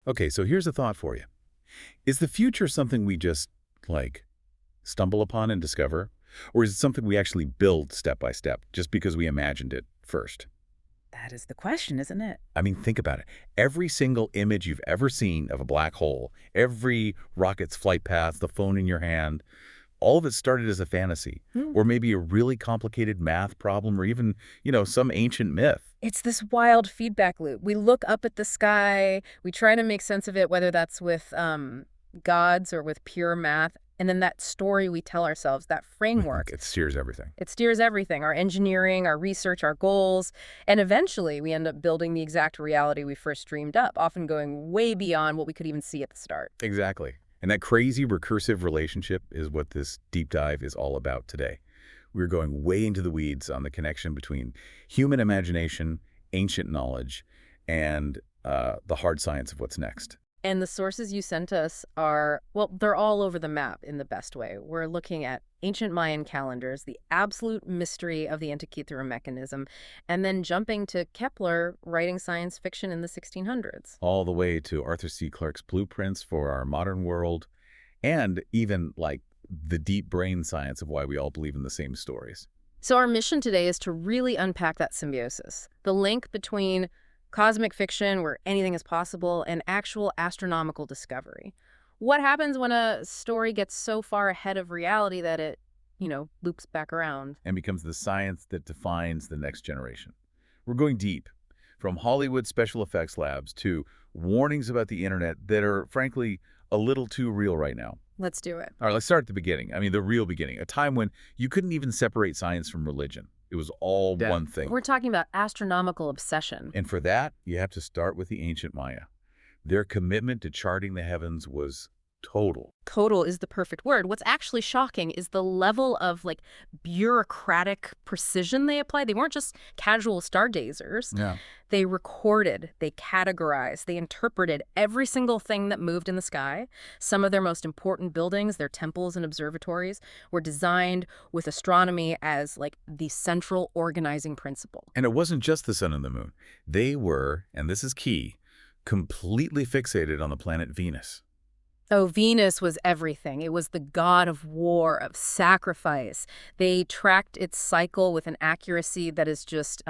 Okay, so here's a thought for you. Is the future something we just, stumble upon and discover? Or is it something we actually build step by step, just because we imagined it first? That is the question, isn't it? I mean, think about it. Every single image you've ever seen of a black hole, every rocket's flight path, the phone in your hand, all of it started as a fantasy, Hmm. or maybe a really complicated math problem, or even, some ancient myth. It's this wild feedback loop. We look up at the sky, we try to make sense of it, whether that's with gods or with pure math, and then that story we tell ourselves, that framework, It steers everything. it steers everything, our engineering, our research, our goals, and eventually we end up building the exact reality we first dreamed up, often going way beyond what we could even see at the start. Exactly. And that crazy recursive relationship is what this deep dive is all about today. We're going way into the weeds on the connection between human imagination, ancient knowledge, and the hard science of what's next. And the sources you sent us are, well, they're all over the map in the best way. We're looking at ancient Mayan calendars, the absolute mystery of the Antikythera mechanism, and then jumping to Kepler writing science fiction in the 1600s. All the way to Arthur C. Clarke's blueprints for our modern world, and even, the deep brain science of why we all believe in the same stories. So our mission today is to really unpack that symbiosis, the link between cosmic fiction, where anything is possible, and actual astronomical discovery. What happens when a story gets so far ahead of reality that it, loops back around? And becomes the science that defines the next generation. We're going deep, from Hollywood special effects labs to warnings about the internet that are, frankly, a little too real right now. Let's do it. All right, let's start at the beginning. I mean, the real beginning, a time when you couldn't even separate science from religion. It was all Yeah. one thing. We're talking about astronomical obsession. And for that, you have to start with the ancient Maya. Their commitment to charting the heavens was total. Total is the perfect word. What's actually shocking is the level of bureaucratic precision they applied. They weren't just casual stargazers. Yeah. They recorded, they categorized, they interpreted every single thing that moved in the sky. Some of their most important buildings, their temples and observatories, were designed with astronomy as the central organizing principle. And it wasn't just the sun and the moon. They were, and this is key, completely fixated on the planet Venus. Oh, Venus was everything. It was the god of war, of sacrifice. They tracked its cycle with an accuracy that is just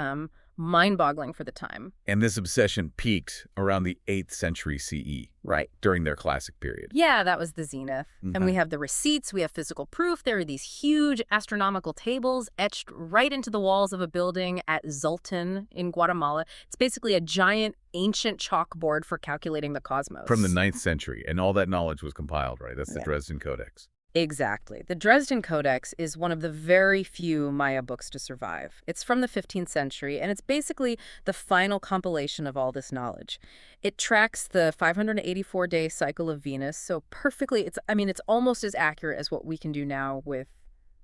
mind-boggling for the time. And this obsession peaked around the 8th century CE, Right. during their classic period. Yeah, that was the zenith. And we have the receipts, we have physical proof. There are these huge astronomical tables etched right into the walls of a building at Zoltan in Guatemala. It's basically a giant ancient chalkboard for calculating the cosmos. From the 9th century, and all that knowledge was compiled, right? That's the Yeah. Dresden Codex. Exactly. The Dresden Codex is one of the very few Maya books to survive. It's from the 15th century, and it's basically the final compilation of all this knowledge. It tracks the 584-day cycle of Venus so perfectly. It's almost as accurate as what we can do now with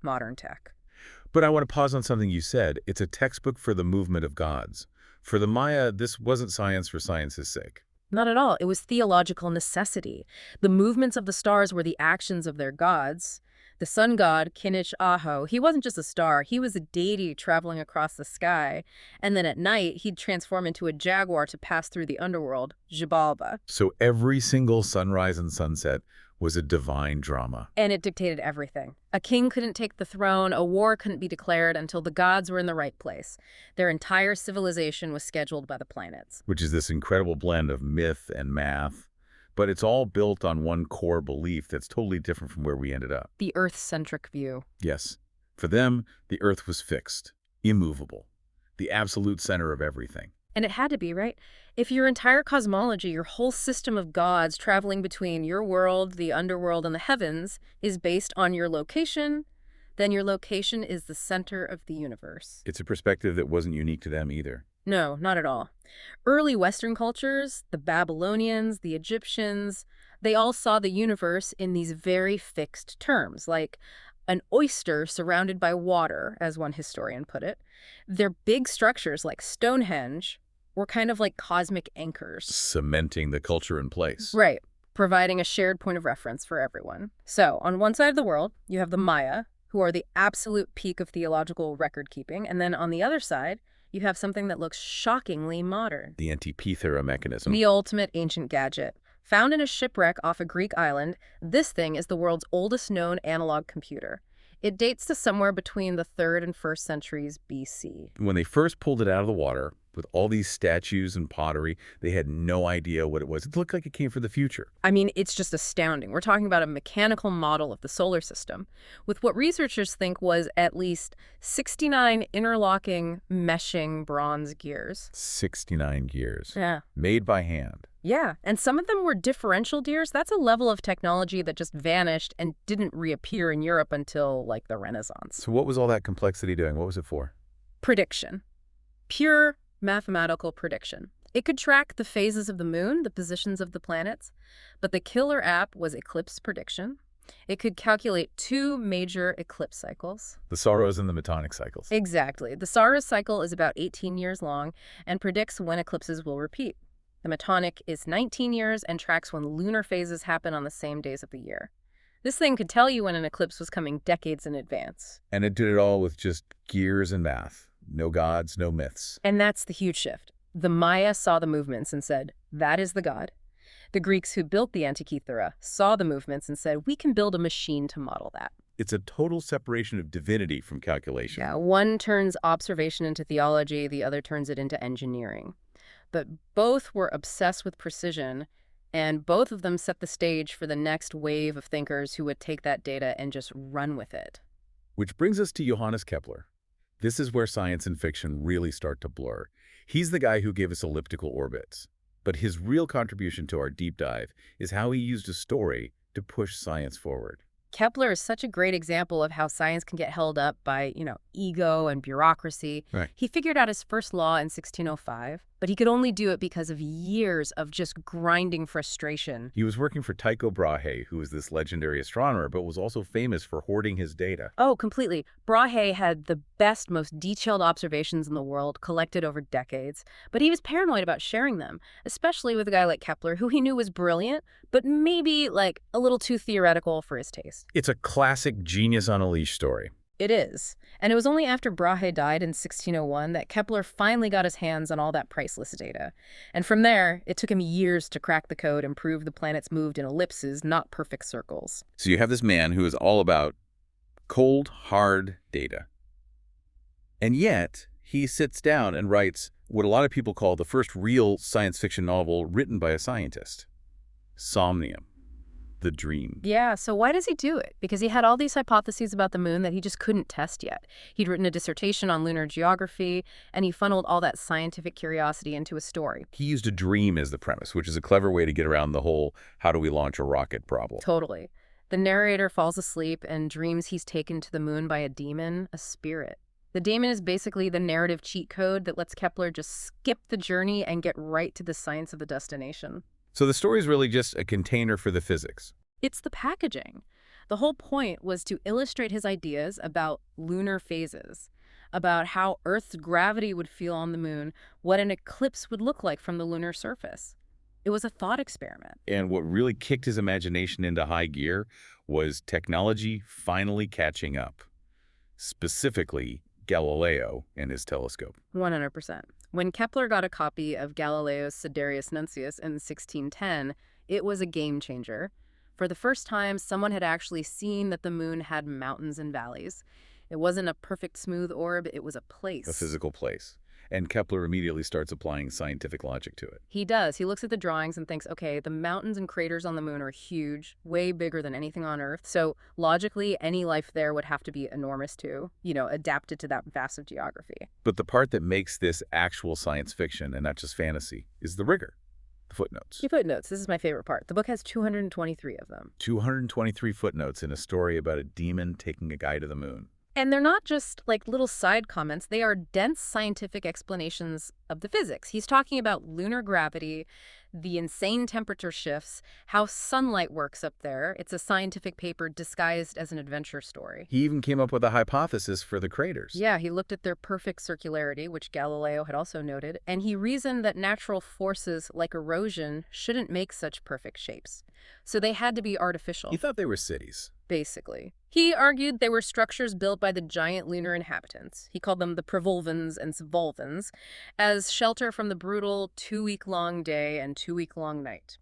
modern tech. But I want to pause on something you said. It's a textbook for the movement of gods. For the Maya, this wasn't science for science's sake. Not at all. It was theological necessity. The movements of the stars were the actions of their gods. The sun god, Kinich Aho, he wasn't just a star. He was a deity traveling across the sky. And then at night, he'd transform into a jaguar to pass through the underworld, Xibalba. So every single sunrise and sunset was a divine drama. And it dictated everything. A king couldn't take the throne, a war couldn't be declared until the gods were in the right place. Their entire civilization was scheduled by the planets. Which is this incredible blend of myth and math. But it's all built on one core belief that's totally different from where we ended up. The Earth-centric view. Yes. For them, the Earth was fixed, immovable, the absolute center of everything. And it had to be, right? If your entire cosmology, your whole system of gods traveling between your world, the underworld, and the heavens is based on your location, then your location is the center of the universe. It's a perspective that wasn't unique to them either. No, not at all. Early Western cultures, the Babylonians, the Egyptians, they all saw the universe in these very fixed terms, like an oyster surrounded by water, as one historian put it. Their big structures, like Stonehenge, were kind of like cosmic anchors. Cementing the culture in place. Right, providing a shared point of reference for everyone. So, on one side of the world, you have the Maya, who are the absolute peak of theological record-keeping, and then on the other side, you have something that looks shockingly modern. The Antikythera mechanism. The ultimate ancient gadget. Found in a shipwreck off a Greek island, this thing is the world's oldest known analog computer. It dates to somewhere between the 3rd and 1st centuries BC. When they first pulled it out of the water, with all these statues and pottery, they had no idea what it was. It looked like it came from the future. I mean, it's just astounding. We're talking about a mechanical model of the solar system, with what researchers think was at least 69 interlocking, meshing bronze gears. 69 gears. Yeah. Made by hand. Yeah, and some of them were differential gears. That's a level of technology that just vanished and didn't reappear in Europe until, like, the Renaissance. So what was all that complexity doing? What was it for? Prediction. Pure mathematical prediction. It could track the phases of the moon, the positions of the planets, but the killer app was eclipse prediction. It could calculate 2 major eclipse cycles. The Saros and the Metonic cycles. Exactly. The Saros cycle is about 18 years long and predicts when eclipses will repeat. The Metonic is 19 years and tracks when lunar phases happen on the same days of the year. This thing could tell you when an eclipse was coming decades in advance. And it did it all with just gears and math. No gods, no myths. And that's the huge shift. The Maya saw the movements and said, that is the god. The Greeks who built the Antikythera saw the movements and said, we can build a machine to model that. It's a total separation of divinity from calculation. Yeah, one turns observation into theology, the other turns it into engineering. But both were obsessed with precision, and both of them set the stage for the next wave of thinkers who would take that data and just run with it. Which brings us to Johannes Kepler. This is where science and fiction really start to blur. He's the guy who gave us elliptical orbits. But his real contribution to our deep dive is how he used a story to push science forward. Kepler is such a great example of how science can get held up by, ego and bureaucracy. Right. He figured out his first law in 1605, but he could only do it because of years of just grinding frustration. He was working for Tycho Brahe, who was this legendary astronomer, but was also famous for hoarding his data. Oh, completely. Brahe had the best, most detailed observations in the world collected over decades, but he was paranoid about sharing them, especially with a guy like Kepler, who he knew was brilliant, but maybe, like, a little too theoretical for his taste. It's a classic genius on a leash story. It is. And it was only after Brahe died in 1601 that Kepler finally got his hands on all that priceless data. And from there, it took him years to crack the code and prove the planets moved in ellipses, not perfect circles. So you have this man who is all about cold, hard data. And yet, he sits down and writes what a lot of people call the first real science fiction novel written by a scientist. Somnium. The dream. Yeah, so why does he do it? Because he had all these hypotheses about the moon that he just couldn't test yet. He'd written a dissertation on lunar geography, and he funneled all that scientific curiosity into a story. He used a dream as the premise, which is a clever way to get around the whole how do we launch a rocket problem. Totally. The narrator falls asleep and dreams he's taken to the moon by a demon, a spirit. The daemon is basically the narrative cheat code that lets Kepler just skip the journey and get right to the science of the destination. So the story is really just a container for the physics. It's the packaging. The whole point was to illustrate his ideas about lunar phases, about how Earth's gravity would feel on the moon, what an eclipse would look like from the lunar surface. It was a thought experiment. And what really kicked his imagination into high gear was technology finally catching up. Specifically, Galileo and his telescope. 100%. When Kepler got a copy of Galileo's Sidereus Nuncius in 1610, it was a game changer. For the first time, someone had actually seen that the moon had mountains and valleys. It wasn't a perfect smooth orb, it was a place. A physical place. And Kepler immediately starts applying scientific logic to it. He does. He looks at the drawings and thinks, okay, the mountains and craters on the moon are huge, way bigger than anything on Earth. So logically, any life there would have to be enormous too, adapted to that vast of geography. But the part that makes this actual science fiction and not just fantasy is the rigor. The footnotes. The footnotes. This is my favorite part. The book has 223 of them. 223 footnotes in a story about a demon taking a guy to the moon. And they're not just like little side comments. They are dense scientific explanations of the physics. He's talking about lunar gravity, the insane temperature shifts, how sunlight works up there. It's a scientific paper disguised as an adventure story. He even came up with a hypothesis for the craters. Yeah, he looked at their perfect circularity, which Galileo had also noted, and he reasoned that natural forces like erosion shouldn't make such perfect shapes. So they had to be artificial. He thought they were cities. Basically. He argued they were structures built by the giant lunar inhabitants. He called them the Prevolvens and Svolvens, as shelter from the brutal 2-week-long day and 2-week-long night.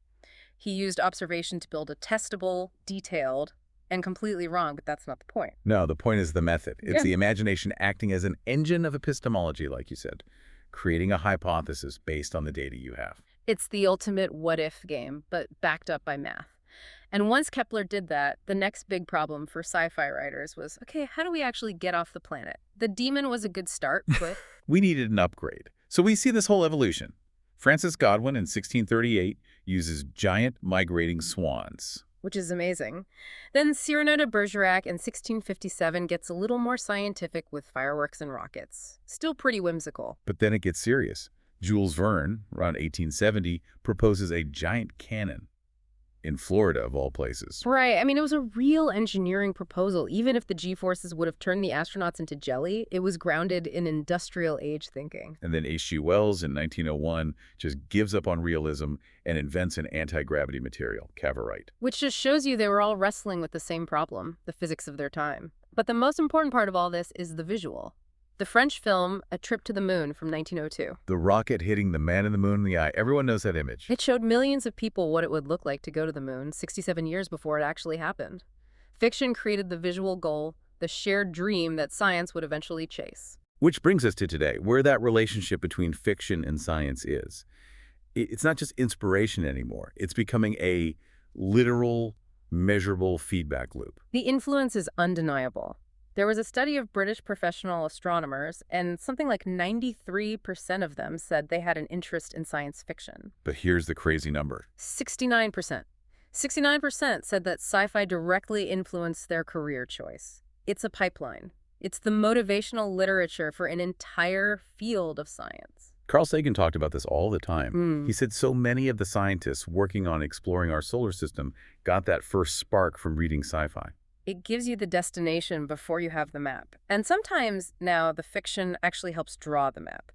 He used observation to build a testable, detailed, and completely wrong, but that's not the point. No, the point is the method. It's Yeah. the imagination acting as an engine of epistemology, like you said, creating a hypothesis based on the data you have. It's the ultimate what-if game, but backed up by math. And once Kepler did that, the next big problem for sci-fi writers was, okay, how do we actually get off the planet? The demon was a good start, but We needed an upgrade. So we see this whole evolution. Francis Godwin in 1638 uses giant migrating swans. which is amazing. Then Cyrano de Bergerac in 1657 gets a little more scientific with fireworks and rockets. Still pretty whimsical. But then it gets serious. Jules Verne, around 1870, proposes a giant cannon in Florida, of all places. Right. I mean, it was a real engineering proposal. Even if the G-forces would have turned the astronauts into jelly, it was grounded in industrial age thinking. And then H.G. Wells in 1901 just gives up on realism and invents an anti-gravity material, cavorite. Which just shows you they were all wrestling with the same problem, the physics of their time. But the most important part of all this is the visual. The French film, A Trip to the Moon from 1902. The rocket hitting the man in the moon in the eye. Everyone knows that image. It showed millions of people what it would look like to go to the moon 67 years before it actually happened. Fiction created the visual goal, the shared dream that science would eventually chase. Which brings us to today, where that relationship between fiction and science is. It's not just inspiration anymore. It's becoming a literal, measurable feedback loop. The influence is undeniable. There was a study of British professional astronomers, and something like 93% of them said they had an interest in science fiction. But here's the crazy number. 69%. 69% said that sci-fi directly influenced their career choice. It's a pipeline. It's the motivational literature for an entire field of science. Carl Sagan talked about this all the time. He said so many of the scientists working on exploring our solar system got that first spark from reading sci-fi. It gives you the destination before you have the map. And sometimes now the fiction actually helps draw the map.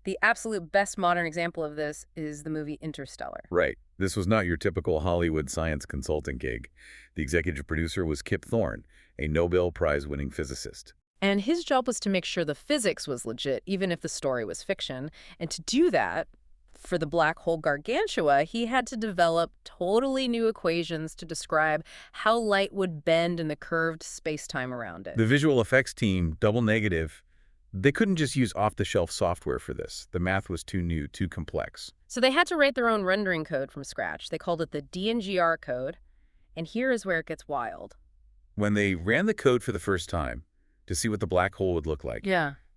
The absolute best modern example of this is the movie Interstellar. Right. This was not your typical Hollywood science consulting gig. The executive producer was Kip Thorne, a Nobel Prize-winning physicist. And his job was to make sure the physics was legit, even if the story was fiction. And to do that, for the black hole Gargantua, he had to develop totally new equations to describe how light would bend in the curved space-time around it. The visual effects team, Double Negative, they couldn't just use off-the-shelf software for this. The math was too new, too complex. So they had to write their own rendering code from scratch. They called it the DNGR code. And here is where it gets wild. When they ran the code for the first time to see what the black hole would look like,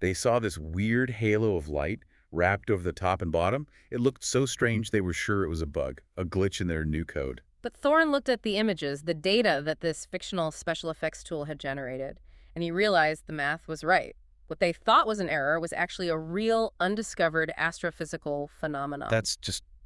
they saw this weird halo of light wrapped over the top and bottom. It looked so strange they were sure it was a bug, a glitch in their new code. But Thorne looked at the images, the data that this fictional special effects tool had generated, and he realized the math was right. What they thought was an error was actually a real, undiscovered astrophysical phenomenon.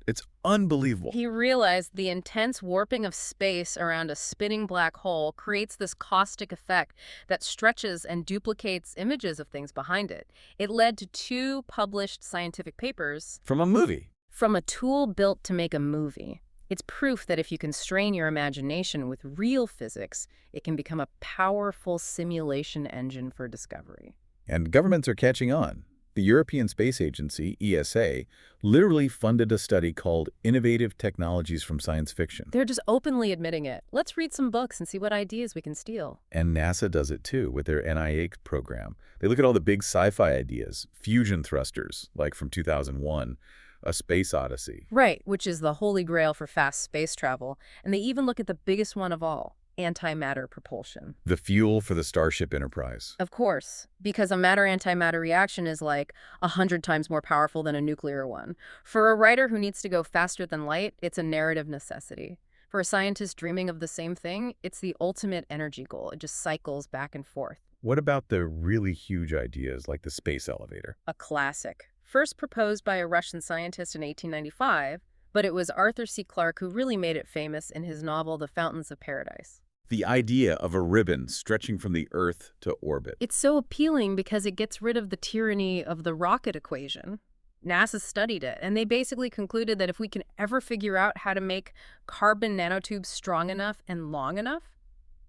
It's unbelievable. He realized the intense warping of space around a spinning black hole creates this caustic effect that stretches and duplicates images of things behind it. It led to 2 published scientific papers From a movie. from a tool built to make a movie. It's proof that if you constrain your imagination with real physics, it can become a powerful simulation engine for discovery. And governments are catching on. The European Space Agency, ESA, literally funded a study called Innovative Technologies from Science Fiction. They're just openly admitting it. Let's read some books and see what ideas we can steal. And NASA does it too with their NIH program. They look at all the big sci-fi ideas, fusion thrusters, like from 2001, A Space Odyssey. Right, which is the holy grail for fast space travel. And they even look at the biggest one of all, antimatter propulsion. The fuel for the Starship Enterprise. Of course, because a matter-antimatter reaction is like 100 times more powerful than a nuclear one. For a writer who needs to go faster than light, it's a narrative necessity. For a scientist dreaming of the same thing, it's the ultimate energy goal. It just cycles back and forth. What about the really huge ideas like the space elevator? A classic. First proposed by a Russian scientist in 1895, but it was Arthur C. Clarke who really made it famous in his novel The Fountains of Paradise. The idea of a ribbon stretching from the Earth to orbit. It's so appealing because it gets rid of the tyranny of the rocket equation. NASA studied it, and they basically concluded that if we can ever figure out how to make carbon nanotubes strong enough and long enough,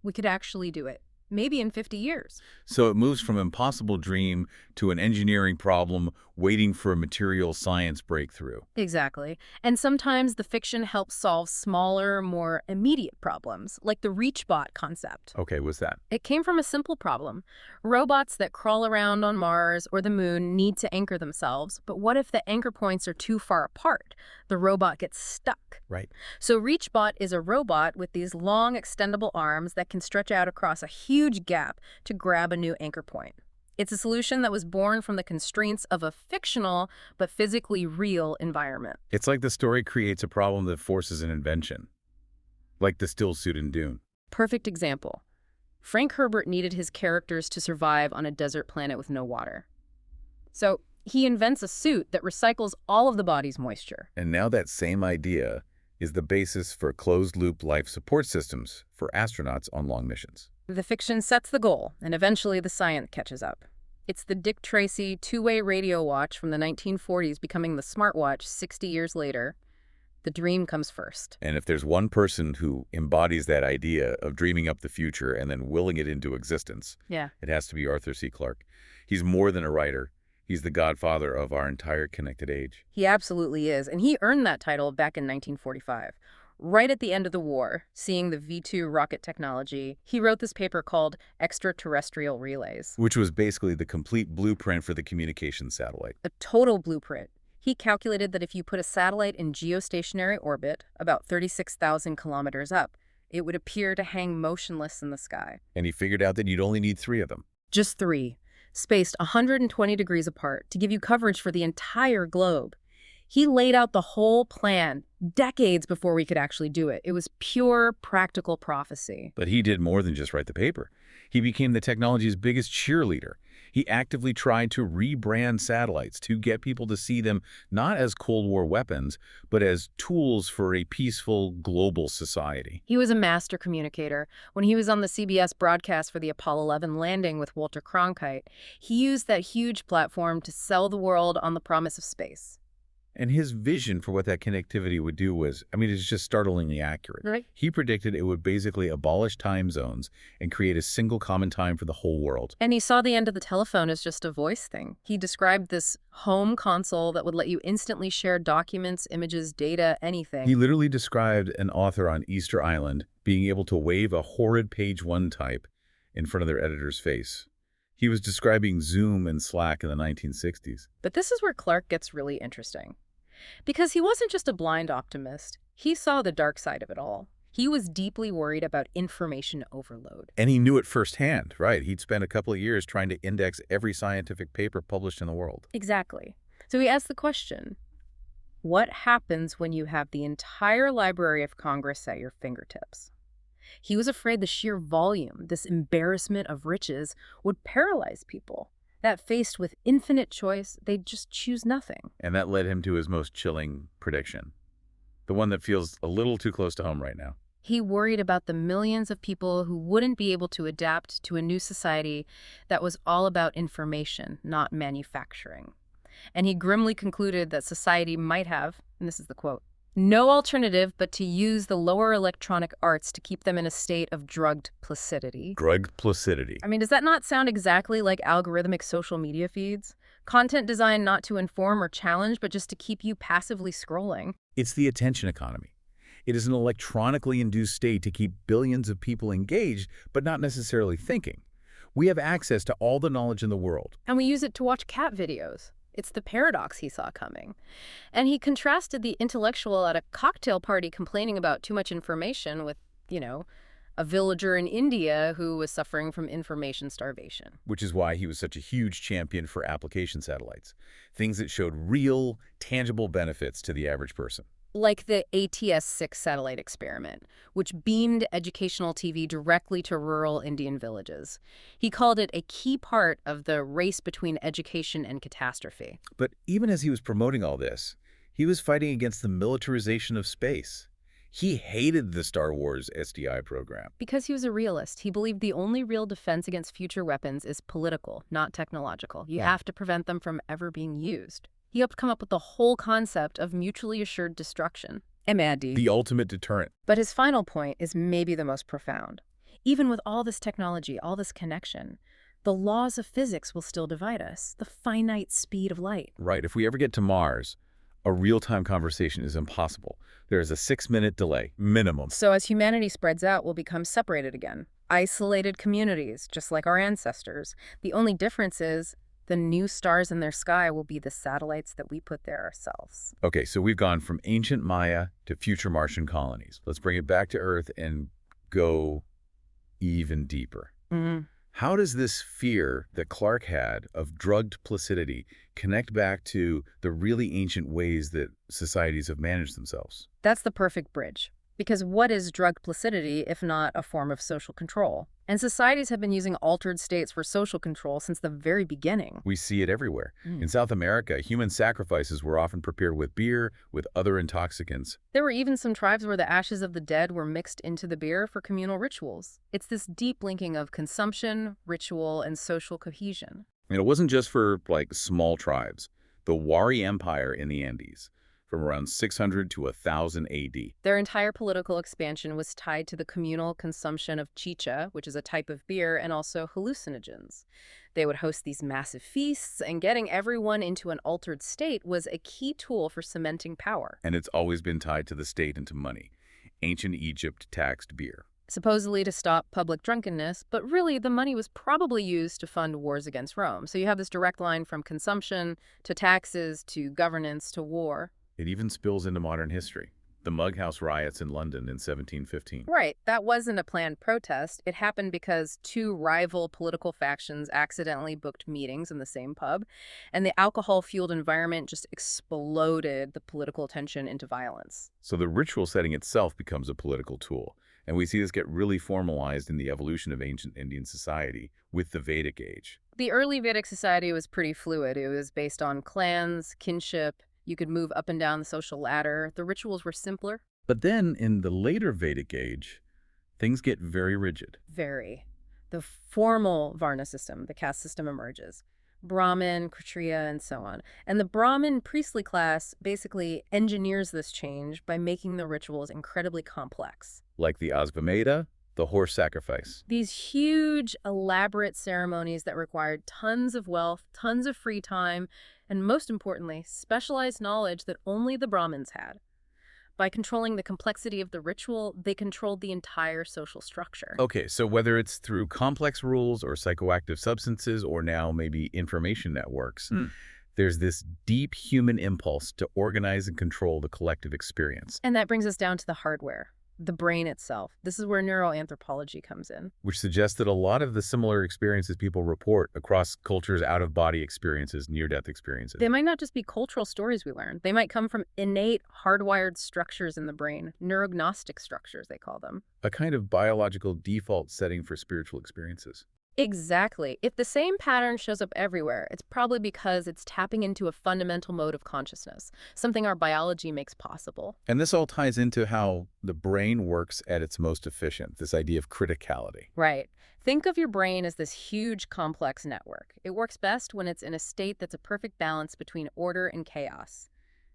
we could actually do it. maybe in 50 years. So it moves from impossible dream to an engineering problem waiting for a material science breakthrough. Exactly. And sometimes the fiction helps solve smaller, more immediate problems, like the ReachBot concept. Okay, what's that? It came from a simple problem. Robots that crawl around on Mars or the moon need to anchor themselves, but what if the anchor points are too far apart? The robot gets stuck. Right. So ReachBot is a robot with these long, extendable arms that can stretch out across a huge gap to grab a new anchor point. It's a solution that was born from the constraints of a fictional but physically real environment. It's like the story creates a problem that forces an invention, like the still suit in Dune. Perfect example. Frank Herbert needed his characters to survive on a desert planet with no water. So he invents a suit that recycles all of the body's moisture. And now that same idea is the basis for closed-loop life support systems for astronauts on long missions. The fiction sets the goal, and eventually the science catches up. It's the Dick Tracy two-way radio watch from the 1940s becoming the smartwatch 60 years later. The dream comes first. And if there's one person who embodies that idea of dreaming up the future and then willing it into existence, Yeah. it has to be Arthur C. Clarke. He's more than a writer. He's the godfather of our entire connected age. He absolutely is, and he earned that title back in 1945. Right at the end of the war, seeing the V-2 rocket technology, he wrote this paper called Extraterrestrial Relays. Which was basically the complete blueprint for the communications satellite. A total blueprint. He calculated that if you put a satellite in geostationary orbit, about 36,000 kilometers up, it would appear to hang motionless in the sky. And he figured out that you'd only need 3 of them. Just 3, spaced 120 degrees apart to give you coverage for the entire globe. He laid out the whole plan decades before we could actually do it. It was pure practical prophecy. But he did more than just write the paper. He became the technology's biggest cheerleader. He actively tried to rebrand satellites to get people to see them not as Cold War weapons, but as tools for a peaceful global society. He was a master communicator. When he was on the CBS broadcast for the Apollo 11 landing with Walter Cronkite, he used that huge platform to sell the world on the promise of space. And his vision for what that connectivity would do was, it's just startlingly accurate. Right. He predicted it would basically abolish time zones and create a single common time for the whole world. And he saw the end of the telephone as just a voice thing. He described this home console that would let you instantly share documents, images, data, anything. He literally described an author on Easter Island being able to wave a horrid page 1 type in front of their editor's face. He was describing Zoom and Slack in the 1960s. But this is where Clarke gets really interesting. Because he wasn't just a blind optimist. He saw the dark side of it all. He was deeply worried about information overload. And he knew it firsthand, right? He'd spent a couple of years trying to index every scientific paper published in the world. Exactly. So he asked the question, what happens when you have the entire Library of Congress at your fingertips? He was afraid the sheer volume, this embarrassment of riches, would paralyze people. That faced with infinite choice, they'd just choose nothing. And that led him to his most chilling prediction. The one that feels a little too close to home right now. He worried about the millions of people who wouldn't be able to adapt to a new society that was all about information, not manufacturing. And he grimly concluded that society might have, and this is the quote, no alternative but to use the lower electronic arts to keep them in a state of drugged placidity. Drugged placidity. Does that not sound exactly like algorithmic social media feeds? Content designed not to inform or challenge, but just to keep you passively scrolling. It's the attention economy. It is an electronically induced state to keep billions of people engaged, but not necessarily thinking. We have access to all the knowledge in the world. And we use it to watch cat videos. It's the paradox he saw coming. And he contrasted the intellectual at a cocktail party complaining about too much information with, a villager in India who was suffering from information starvation. Which is why he was such a huge champion for application satellites. Things that showed real, tangible benefits to the average person. Like the ATS-6 satellite experiment, which beamed educational TV directly to rural Indian villages. He called it a key part of the race between education and catastrophe. But even as he was promoting all this, he was fighting against the militarization of space. He hated the Star Wars SDI program. Because he was a realist, he believed the only real defense against future weapons is political, not technological. You have to prevent them from ever being used. He helped come up with the whole concept of mutually assured destruction. MAD. The ultimate deterrent. But his final point is maybe the most profound. Even with all this technology, all this connection, the laws of physics will still divide us, the finite speed of light. Right. If we ever get to Mars, a real-time conversation is impossible. There is a 6-minute delay, minimum. So as humanity spreads out, we'll become separated again. Isolated communities, just like our ancestors. The only difference is the new stars in their sky will be the satellites that we put there ourselves. Okay, so we've gone from ancient Maya to future Martian colonies. Let's bring it back to Earth and go even deeper. How does this fear that Clark had of drugged placidity connect back to the really ancient ways that societies have managed themselves? That's the perfect bridge. Because what is drugged placidity if not a form of social control? And societies have been using altered states for social control since the very beginning. We see it everywhere. In South America, human sacrifices were often prepared with beer, with other intoxicants. There were even some tribes where the ashes of the dead were mixed into the beer for communal rituals. It's this deep linking of consumption, ritual, and social cohesion. And it wasn't just for, like, small tribes. The Wari Empire in the Andes, from around 600 to 1000 AD. Their entire political expansion was tied to the communal consumption of chicha, which is a type of beer, and also hallucinogens. They would host these massive feasts, and getting everyone into an altered state was a key tool for cementing power. And it's always been tied to the state and to money. Ancient Egypt taxed beer. Supposedly to stop public drunkenness, but really the money was probably used to fund wars against Rome. So you have this direct line from consumption to taxes to governance to war. It even spills into modern history. The Mug House riots in London in 1715. Right, that wasn't a planned protest. It happened because two rival political factions accidentally booked meetings in the same pub, and the alcohol-fueled environment just exploded the political tension into violence. So the ritual setting itself becomes a political tool. And we see this get really formalized in the evolution of ancient Indian society with the Vedic age. The early Vedic society was pretty fluid. It was based on clans, kinship. You could move up and down the social ladder. The rituals were simpler. But then in the later Vedic age, things get very rigid. Very. The formal Varna system, the caste system, emerges. Brahmin, Kshatriya, and so on. And the Brahmin priestly class basically engineers this change by making the rituals incredibly complex. Like the Asvamedha, the horse sacrifice. These huge, elaborate ceremonies that required tons of wealth, tons of free time, and most importantly, specialized knowledge that only the Brahmins had. By controlling the complexity of the ritual, they controlled the entire social structure. Okay, so whether it's through complex rules or psychoactive substances or now maybe information networks, there's this deep human impulse to organize and control the collective experience. And that brings us down to the hardware. The brain itself. This is where neuroanthropology comes in. Which suggests that a lot of the similar experiences people report across cultures, out-of-body experiences, near-death experiences. They might not just be cultural stories we learn. They might come from innate, hardwired structures in the brain. Neurognostic structures, they call them. A kind of biological default setting for spiritual experiences. Exactly. If the same pattern shows up everywhere, it's probably because it's tapping into a fundamental mode of consciousness, something our biology makes possible. And this all ties into how the brain works at its most efficient, this idea of criticality. Right. Think of your brain as this huge, complex network. It works best when it's in a state that's a perfect balance between order and chaos.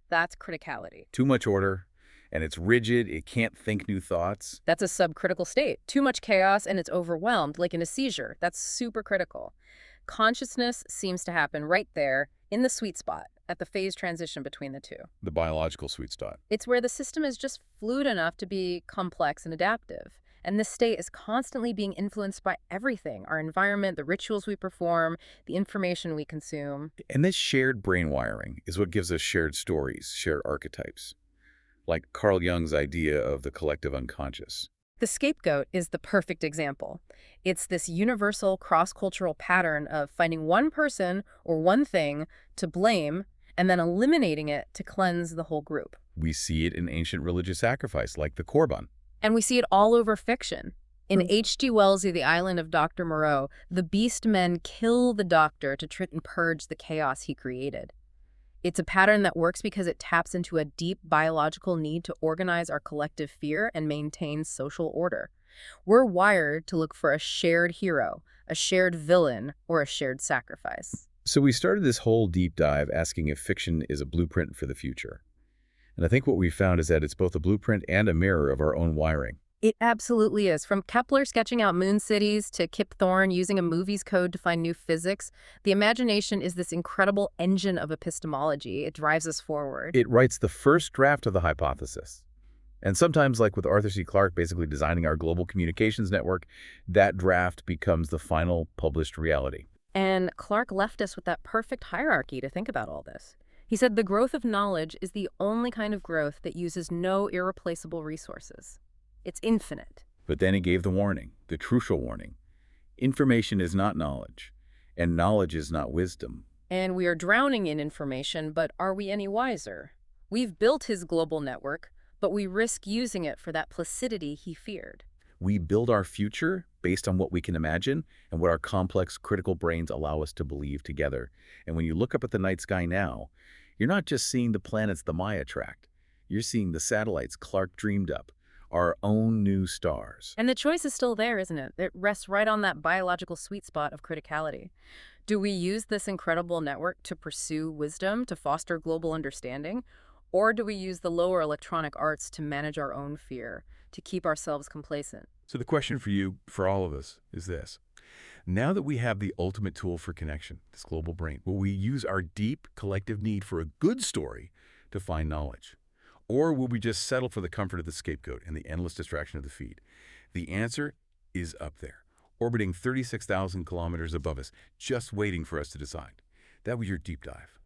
That's criticality. Too much order, and it's rigid, it can't think new thoughts. That's a subcritical state. Too much chaos and it's overwhelmed, like in a seizure. That's super critical. Consciousness seems to happen right there, in the sweet spot, at the phase transition between the two. The biological sweet spot. It's where the system is just fluid enough to be complex and adaptive. And this state is constantly being influenced by everything, our environment, the rituals we perform, the information we consume. And this shared brain wiring is what gives us shared stories, shared archetypes. Like Carl Jung's idea of the collective unconscious. The scapegoat is the perfect example. It's this universal cross-cultural pattern of finding one person or one thing to blame and then eliminating it to cleanse the whole group. We see it in ancient religious sacrifice, like the Korban. And we see it all over fiction. In H.G. Wells' The Island of Dr. Moreau, the beast men kill the doctor to try and purge the chaos he created. It's a pattern that works because it taps into a deep biological need to organize our collective fear and maintain social order. We're wired to look for a shared hero, a shared villain, or a shared sacrifice. So we started this whole deep dive asking if fiction is a blueprint for the future. And I think what we found is that it's both a blueprint and a mirror of our own wiring. It absolutely is. From Kepler sketching out moon cities to Kip Thorne using a movie's code to find new physics, the imagination is this incredible engine of epistemology. It drives us forward. It writes the first draft of the hypothesis. And sometimes, like with Arthur C. Clarke basically designing our global communications network, that draft becomes the final published reality. And Clark left us with that perfect hierarchy to think about all this. He said the growth of knowledge is the only kind of growth that uses no irreplaceable resources. It's infinite. But then he gave the warning, the crucial warning. Information is not knowledge, and knowledge is not wisdom. And we are drowning in information, but are we any wiser? We've built his global network, but we risk using it for that placidity he feared. We build our future based on what we can imagine and what our complex, critical brains allow us to believe together. And when you look up at the night sky now, you're not just seeing the planets the Maya tracked. You're seeing the satellites Clarke dreamed up, our own new stars. And the choice is still there, isn't it? It rests right on that biological sweet spot of criticality. Do we use this incredible network to pursue wisdom, to foster global understanding? Or do we use the lower electronic arts to manage our own fear, to keep ourselves complacent? So the question for you, for all of us, is this. Now that we have the ultimate tool for connection, this global brain, will we use our deep collective need for a good story to find knowledge? Or will we just settle for the comfort of the scapegoat and the endless distraction of the feed? The answer is up there, orbiting 36,000 kilometers above us, just waiting for us to decide. That was your deep dive.